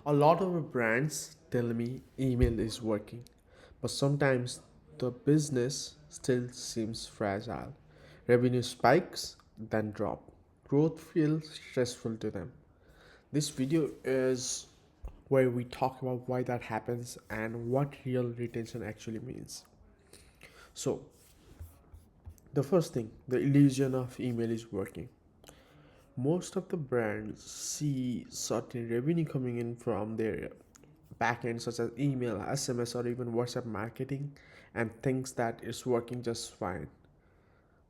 A lot of brands tell me email is working, but sometimes the business still seems fragile. Revenue spikes, then drop. Growth feels stressful to them. This video is where we talk about why that happens and what real retention actually means. So, the first thing, the illusion of email is working. Most of the brands see certain revenue coming in from their backend, such as email, SMS, or even WhatsApp marketing, and thinks that it's working just fine.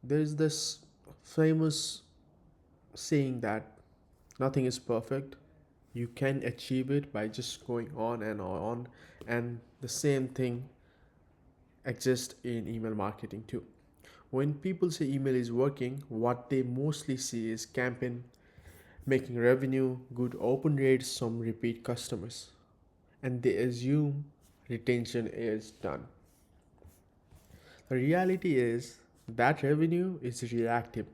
There's this famous saying that nothing is perfect. You can achieve it by just going on and on, and the same thing exists in email marketing too. When people say email is working, what they mostly see is campaign making revenue, good open rates, some repeat customers, and they assume retention is done. The reality is that revenue is reactive.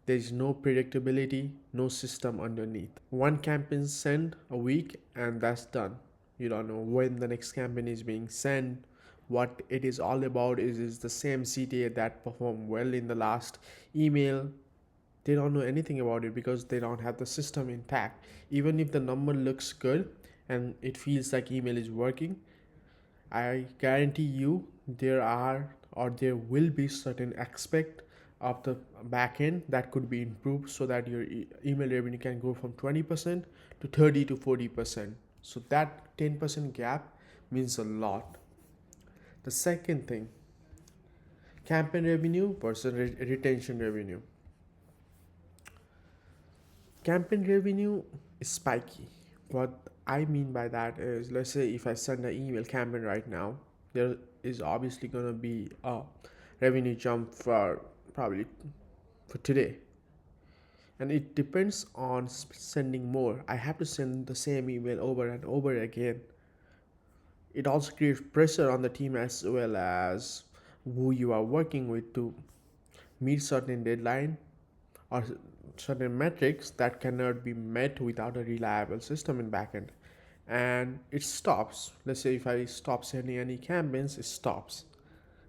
There is no predictability, no system underneath. One campaign sent a week and that's done. You don't know when the next campaign is being sent. What it is all about is the same CTA that performed well in the last email. They don't know anything about it because they don't have the system intact. Even if the number looks good and it feels like email is working, I guarantee you there are or there will be certain aspect of the backend that could be improved so that your email revenue can go from 20% to 30 to 40%. So that 10% gap means a lot. The second thing, campaign revenue versus retention revenue. Campaign revenue is spiky. What I mean by that is, let's say if I send an email campaign right now, there is obviously going to be a revenue jump for probably for today, and it depends on sending more. I have to send the same email over and over again. It also creates pressure on the team as well as who you are working with to meet certain deadline or certain metrics that cannot be met without a reliable system in backend, and it stops. Let's say if I stop sending any campaigns, it stops,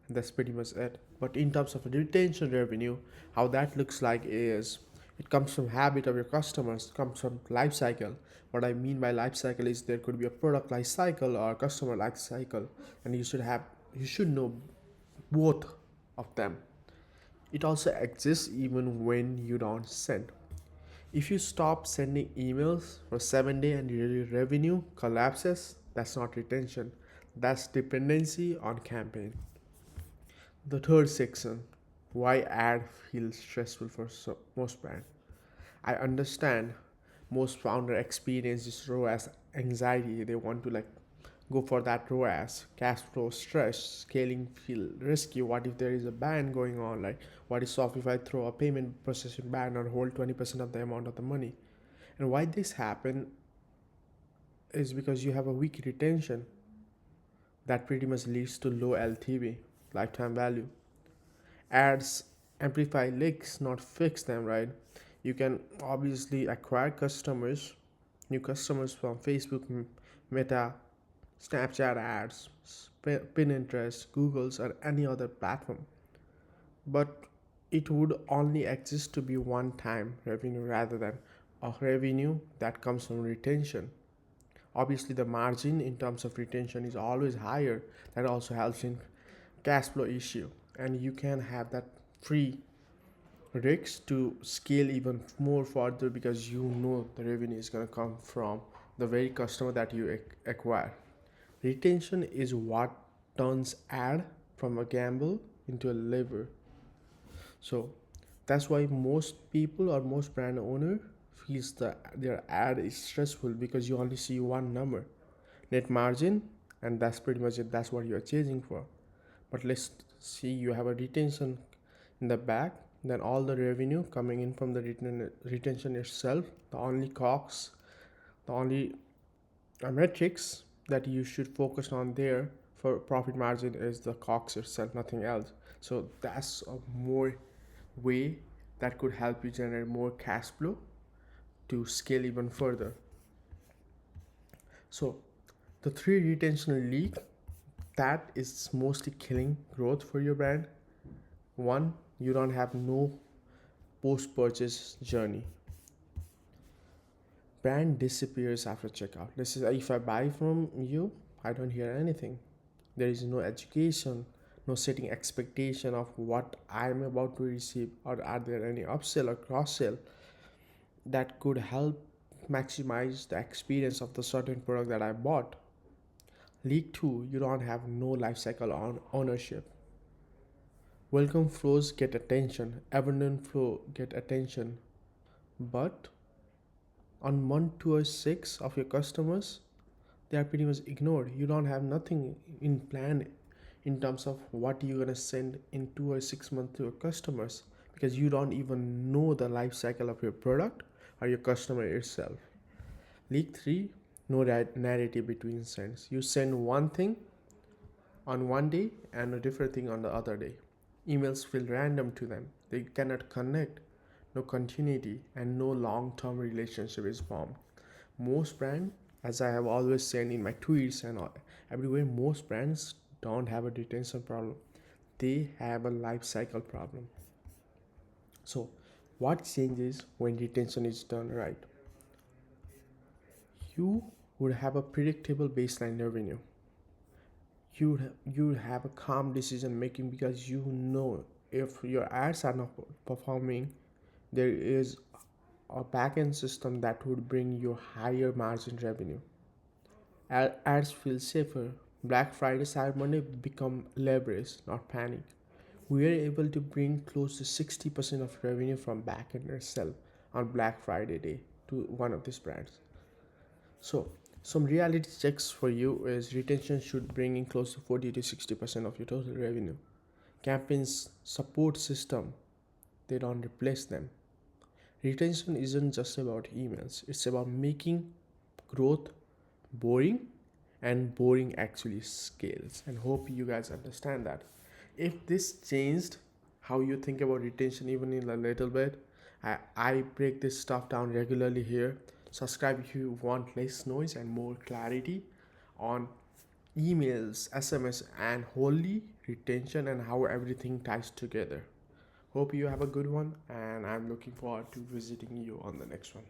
and that's pretty much it. But in terms of retention revenue, how that looks like is it comes from habit of your customers, comes from life cycle. What I mean by life cycle is there could be a product life cycle or customer life cycle, and you should know both of them. It also exists even when you don't send. If you stop sending emails for 7 days and your revenue collapses, that's not retention. That's dependency on campaign. The third section, why ad feels stressful for most brands. I understand most founder experience this ROAS anxiety. They want to like go for that ROAS, cash flow stress, scaling feel risky. What if there is a ban going on? Like what is off if I throw a payment processing ban or hold 20% of the amount of the money? And why this happen is because you have a weak retention that pretty much leads to low LTV, lifetime value. Ads amplify leaks, not fix them, right? You can obviously acquire customers, new customers from Facebook, Meta, Snapchat ads, Pinterest, Google's, or any other platform. But it would only exist to be one time revenue rather than a revenue that comes from retention. Obviously, the margin in terms of retention is always higher. That also helps in cash flow issue, and you can have that free risk to scale even more further because you know the revenue is going to come from the very customer that you acquire. Retention is what turns ad from a gamble into a lever. So that's why most people or most brand owner feels that their ad is stressful because you only see one number, net margin, and that's pretty much it. That's what you're chasing for. But let's see, you have a retention in the back, then all the revenue coming in from the retention itself, the only costs, the only metrics that you should focus on there for profit margin is the costs itself, nothing else. So that's a more way that could help you generate more cash flow to scale even further. So the three retention leak that is mostly killing growth for your brand. One, you don't have no post purchase journey. Brand disappears after checkout. This is if I buy from you, I don't hear anything. There is no education, no setting expectation of what I'm about to receive, or are there any upsell or cross sell that could help maximize the experience of the certain product that I bought. League 2, you don't have no lifecycle on ownership. Welcome flows get attention, abandon flow get attention, but on month 2 or 6 of your customers, they are pretty much ignored. You don't have nothing in plan in terms of what you're gonna send in 2 or 6 months to your customers because you don't even know the life cycle of your product or your customer itself. League 3, no narrative between sends. You send one thing on one day and a different thing on the other day. Emails feel random to them. They cannot connect, no continuity, and no long term relationship is formed. Most brands, as I have always said in my tweets and everywhere, most brands don't have a retention problem, they have a life cycle problem. So, what changes when retention is done right? You would have a predictable baseline revenue. You have a calm decision making because you know if your ads are not performing, there is a backend system that would bring you higher margin revenue. Ads feel safer. Black Friday, Cyber Monday become leverage, not panic. We are able to bring close to 60% of revenue from backend itself on Black Friday day to one of these brands. So, some reality checks for you is retention should bring in close to 40 to 60% of your total revenue. Campaigns support system, they don't replace them. Retention isn't just about emails, it's about making growth boring, and boring actually scales. And hope you guys understand that. If this changed how you think about retention even in a little bit, I break this stuff down regularly here. Subscribe if you want less noise and more clarity on emails, SMS, and wholly retention and how everything ties together. Hope you have a good one, and I'm looking forward to visiting you on the next one.